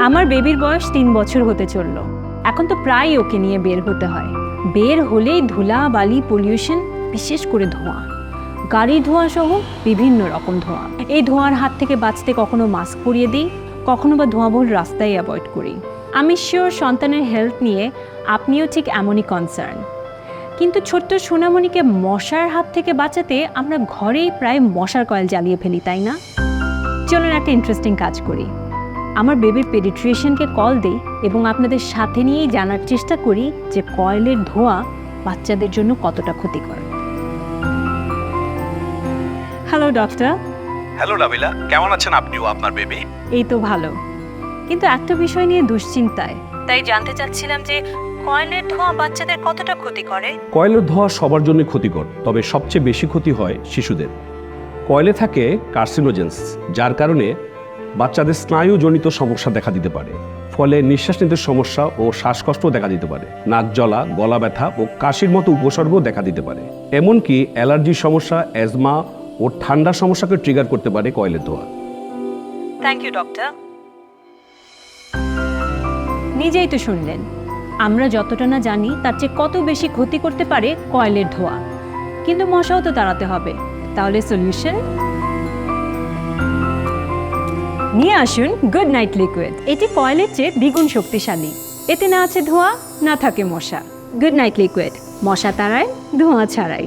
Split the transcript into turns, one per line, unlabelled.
আমার বেবির বয়স 3 বছর হতে চললো। এখন তো প্রায় ওকে নিয়ে বের হতে হয়। বের হলেই ধুলা বালি পলিউশন, বিশেষ করে ধোঁয়া, গাড়ির ধোঁয়া সহ বিভিন্ন রকম ধোঁয়া। এই ধোঁয়ার হাত থেকে বাঁচতে কখনো মাস্ক পরিয়ে দিই, কখনো বা ধোঁয়াবহুল রাস্তায় অ্যাভয়েড করি। আমি শিওর সন্তানের হেলথ নিয়ে আপনিও ঠিক এমনই কনসার্ন। কিন্তু ছোট্ট সোনামণিকে মশার হাত থেকে বাঁচাতে আমরা ঘরেই প্রায় মশার কয়েল জ্বালিয়ে ফেলি, তাই না? চলুন একটা ইন্টারেস্টিং কাজ করি। আমার বেবির পেডিট্রিশিয়ানকে কল দিই এবং আপনাদের সাথে নিয়েই জানার চেষ্টা করি যে কয়েলের ধোঁয়া বাচ্চাদের জন্য কতটা ক্ষতিকর। Hello doctor.
হ্যালো রাবিলা, কেমন আছেন আপনি ও আপনার বেবি?
এই তো ভালো, কিন্তু একটা বিষয় নিয়ে দুশ্চিন্তায়, তাই জানতে চাচ্ছিলাম যে কয়েলের ধোঁয়া বাচ্চাদের কতটা ক্ষতি করে।
কয়েলের ধোঁয়া সবার জন্য ক্ষতিকর, তবে সবচেয়ে বেশি ক্ষতি হয় শিশুদের। কয়েলে থাকে কার্সিনোজেন্স, যার কারণে বাচ্চাদের স্নায়ুজনিত সমস্যা দেখা দিতে পারে। ফলে নিঃশ্বাস নিতে সমস্যা ও শ্বাসকষ্ট দেখা দিতে পারে। নাক জ্বলা, গলা ব্যথা ও কাশির মতো উপসর্গও দেখা দিতে পারে। এমনকি অ্যালার্জির সমস্যা, অ্যাজমা ও ঠান্ডার সমস্যাকে ট্রিগার করতে পারে কয়েলের ধোঁয়া।
Thank you doctor. নিজেই তো শুনলেন, আমরা যতটা না জানি তার চেয়ে কত বেশি ক্ষতি করতে পারে কয়েলের ধোঁয়া। কিন্তু মশাও তো তাড়াতে হবে, তাহলে সলিউশন নিয়ে আসুন গুড নাইট লিকুইড। এটি কয়েলের চেয়ে দ্বিগুণ শক্তিশালী। এতে না আছে ধোঁয়া, না থাকে মশা। গুড নাইট লিকুইড, মশা তাড়ায়, ধোঁয়া ছাড়াই।